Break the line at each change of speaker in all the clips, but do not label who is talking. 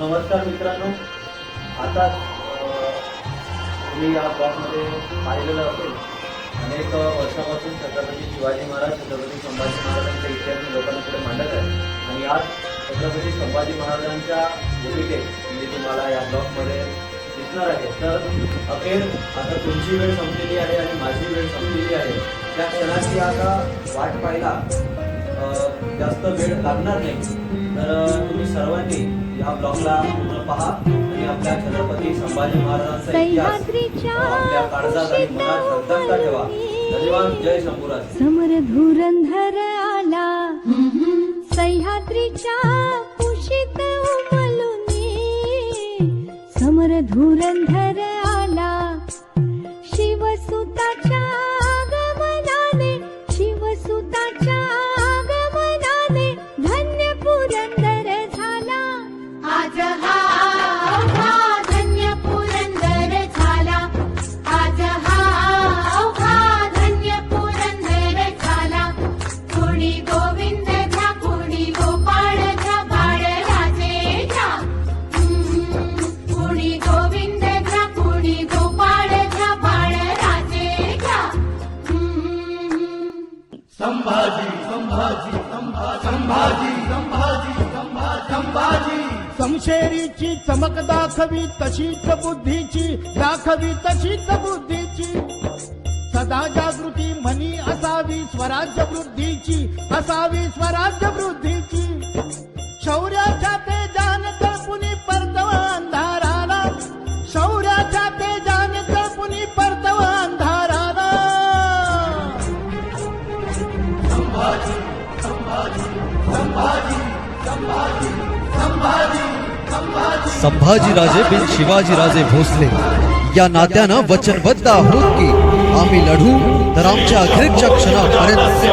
नमस्कार मित्रांनो, आता तुम्ही या ब्लॉगमध्ये पाहिलेलं असेल अनेक वर्षापासून छत्रपती शिवाजी महाराज, छत्रपती संभाजी महाराजांचा इतिहास मी लोकांपुढे मांडत आहे आणि आज छत्रपती संभाजी महाराजांच्या भूमिकेत म्हणजे तुम्हाला या ब्लॉगमध्ये दिसणार आहे. तर अखेर आता तुमची वेळ संपलेली आहे आणि माझी वेळ संपलेली आहे. त्या क्षणाची आता वाट पाहायला जास्त वेळ लागणार नाही. तर तुम्ही सर्वांनी या ब्लॉगला पूर्ण पहा आणि आपल्या छत्रपती संभाजी महाराजांचा इतिहास आपल्या काळजात आणि मनात जगता ठेवा. धन्यवाद. जय शंभूराज.
समर धुरंधर आला सह्याद्रीच्या कुशीत उमलुनी, समर धुरंधर आला शिवसुताच्या आगमनाने, शिवसुताच्या आगमनाने धन्य पुरंदर झाला.
आज हा अवघा धन्य पुरंदर झाला. आज हा अवघा धन्य पुरंदर झाला. कोणी गोविंद घ्या, कोणी गोपाळ घ्या, बाळराजेच्या. कोणी गोविंद घ्या, कोणी गोपाळ घ्या, बाळराजेच्या.
संभाजी संभाजी संभाजी संभाजी संभाजी समशेरीची चमक दाखवी तशीच बुद्धीची, दाखवी तशीच बुद्धीची. सदा जागृती मनी असावी स्वराज्य वृद्धीची, असावी स्वराज्य वृद्धीची. शौर्याच्या तेजाने तळपुनी परतवा अंधाराला, शौर्याच्या तेजाने तळपुनी परतवा अंधाराला. संभाजी संभाजी संभाजी संभाजी संभाजी संभाजी.
संभाजीराजे बिन शिवाजीराजे भोसले या नात्यानं वचनबद्ध आहोत की आम्ही लढू तर आमच्या अखेरच्या क्षणापर्यंत.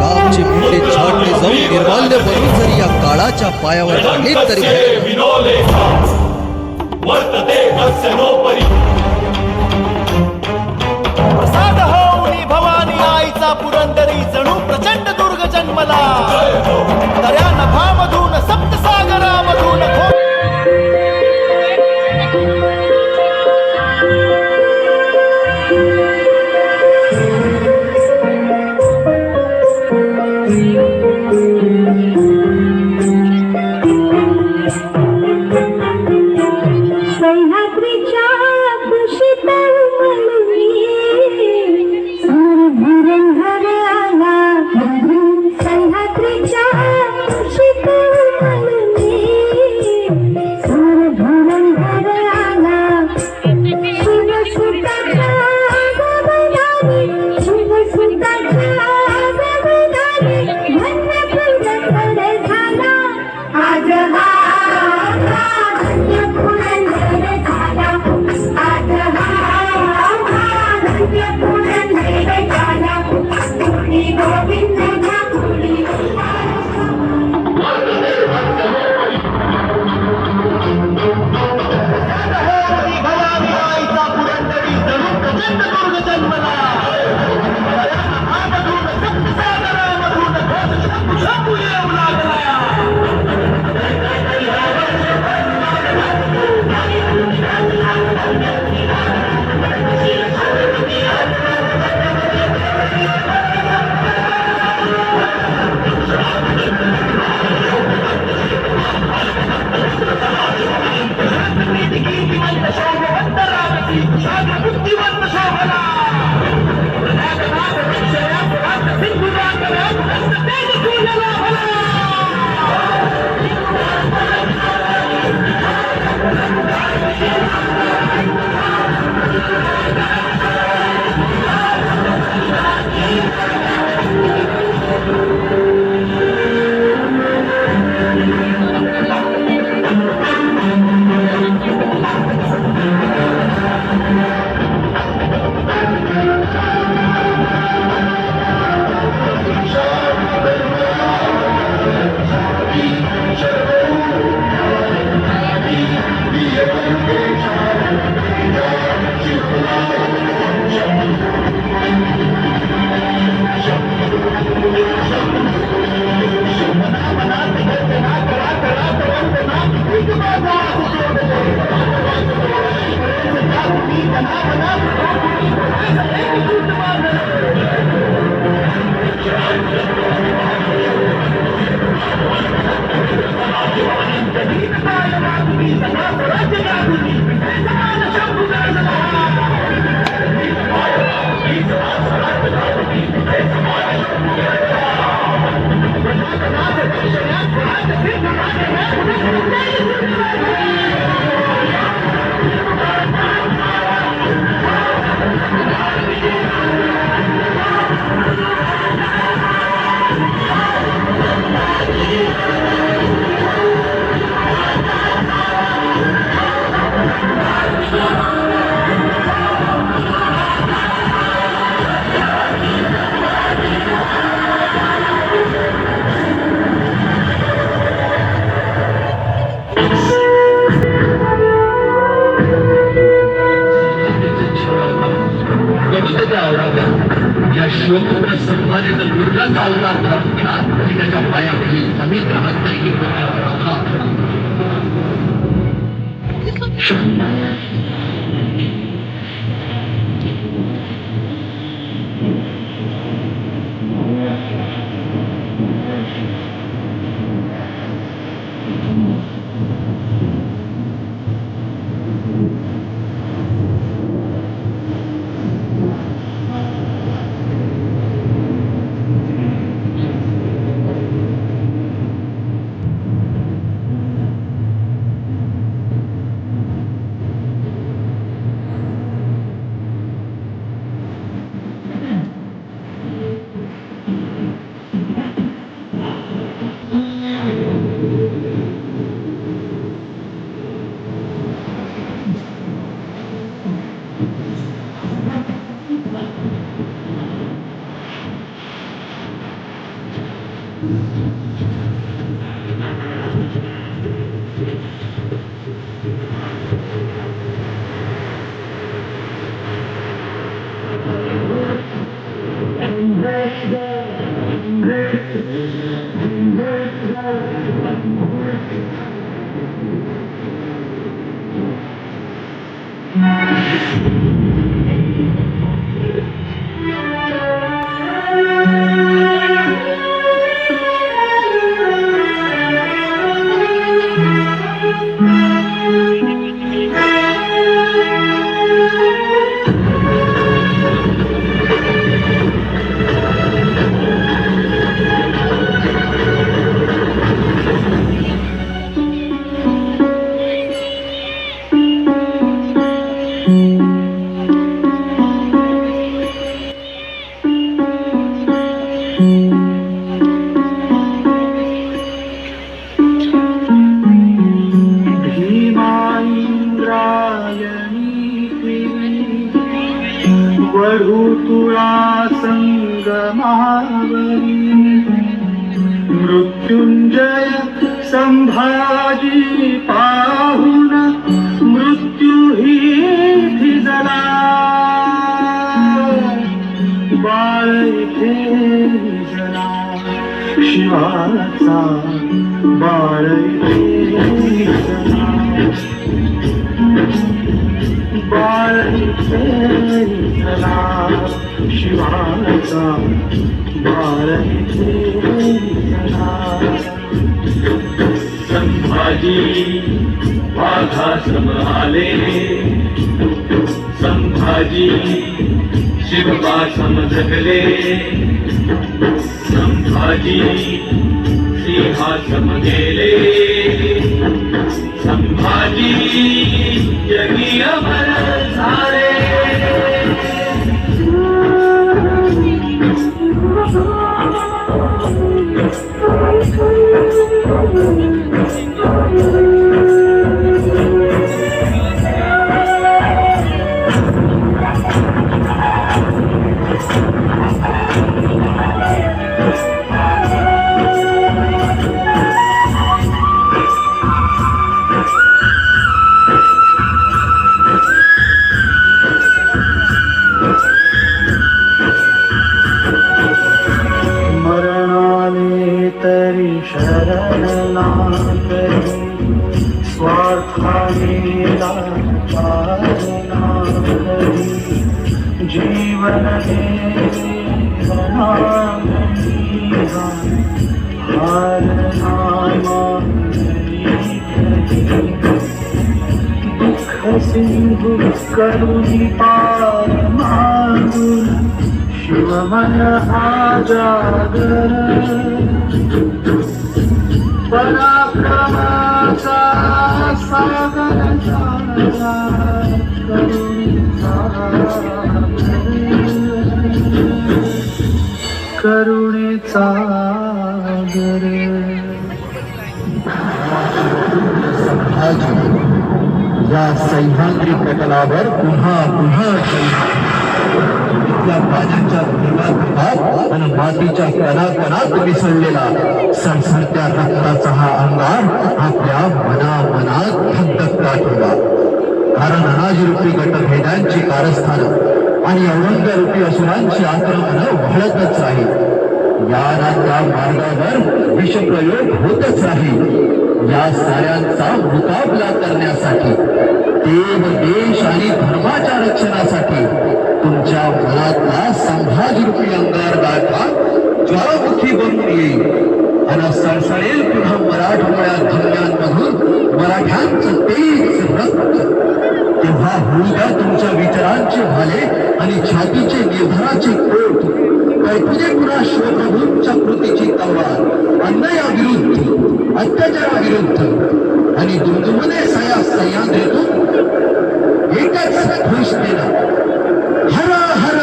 आमचे मोठे छाटले जाऊन निर्माल्य बनून जरी या काळाच्या पायावर पडले तरी
वर्तते हस्यनोपरी. प्रसाद होऊनी भवानी आईचा पुरंदरी जणू प्रचंड दुर्ग जन्मला. दर्या नभामधून सप्तसागरामधून
सह्याद्रीच्या कुशीत उमलुनी, समर धुरंधर आला सह्याद्रीच्या कुशीत उमलुनी, समर धुरंधर आला शिवसुताच्या आगमनाने, शिवसुताच्या आगमनाने धन्य पुरंदर झाला. आज हा धन्य पुरंदर झाला. आज हा धन्य पुरंदर झाला. कोणी गोविंद घ्या, कोणी
भवानी आईचा पुरंदरी जणू प्रचंड दुर्ग जन्मला. दर्या नभामधून सप्तसागरामधून शंभू येऊ लागला. बुद्धिवंत शोभला. तेज सूर्याला भला. वाहुनी जनावना एकजूट मागं. जगीत काल वाहुनी सदा स्वराज्य गाजली, समान शंभू गाजला.
या शोकपूर्ण संभाजीचा दुर्गा चालला त्याच्या पायाखाली जमीन राहत नाही.
वढूतुळा संगमावरी मृत्युंजय संभाजी पाहुन मृत्यू ही भिजला बाळ इथे निजला शिवाचा बाळ इथे निजला बाळ इथे निजला शिवाचा बाळ इथे निजला संभाजी वाघासम आले संभाजी शिवबासम जगले संभाजी सिंहासम गेले संभाजी जगी अमर झाले स्वार्थानेला पारना करी जीवन हार नामा दुःख सिंधु करुणी पार मागून शिवमन हा जागर पराक्रमाचा सागर झाला करुणेचा गर
या सह्याद्री प्रतलावर पुन्हा पुन्हा त्या पाण्याच्या धर्मात आणि मातीच्या कणाकणात मिसळलेला सणसणत्या रक्ताचा हा अंगार आपल्या मनामनात धगधगता ठेवा. कारण अनाजरूपी गटभेदांची कारस्थानं आणि अवंगरूपी असुरांची आक्रमणं वाढतच राहील. या नात्या मार्गावर विषप्रयोग होतच राहील. या साऱ्यांचा मुकाबला करण्यासाठी देव देश आणि धर्माच्या रक्षणासाठी तुमच्या मनातला संभाजीरूपी अंगार गाठा ज्वालामुखी बनून येईल आणि सळसळेल पुन्हा मराठमोळ्या धर्म्यांमधून मराठ्यांचं तेच रक्त. तेव्हा होऊ द्या तुमच्या विचारांचे भाले आणि छातीचे निर्धाराचे कोट. कैपुजे पुन्हा शिवप्रभूंच्या कृतीची तलवार अन्यायाविरुद्ध अत्याचाराविरुद्ध आणि दुमदुमने सह्याद्रीतून एकच घोष केला, हर हर.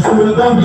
शिवराम